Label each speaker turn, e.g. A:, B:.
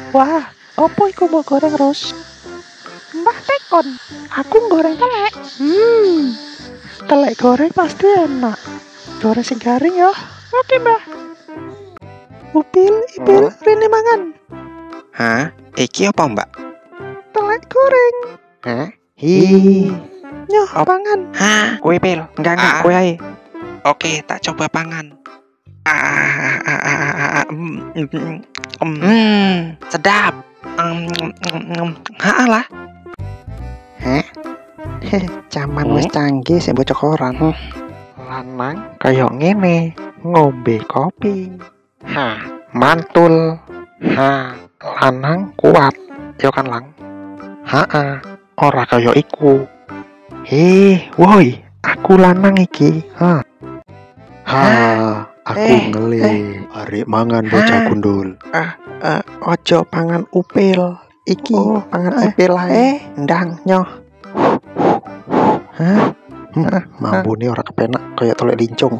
A: Wah, opo iku mbok goreng Ros? Mbah tekon, aku goreng telek. Telek goreng pasti enak. Goreng sing garing ya. Oke mbah. Upil, ipil, rene mangan.
B: Hah? Iki apa mbak?
A: Telek goreng.
B: Hah?
A: Nyoh, pangan.
B: Hah? Kue pil? Enggak, kue ae. Oke, tak coba pangan. Sedap. Lah. Heh? Zaman wis canggih sing bocah koran. Lanang kaya ngene, ngombe kopi. Mantul. Lanang kuat. Yo kan lang. Ora kaya iku. Woi, aku lanang iki.
C: Aku ngeli. Arek mangan bocah gundul.
B: Ojo pangan upil. Iki pangan upil ae. Ndang nyoh.
C: Mambu nih ora kepenak kayak tolek lincung.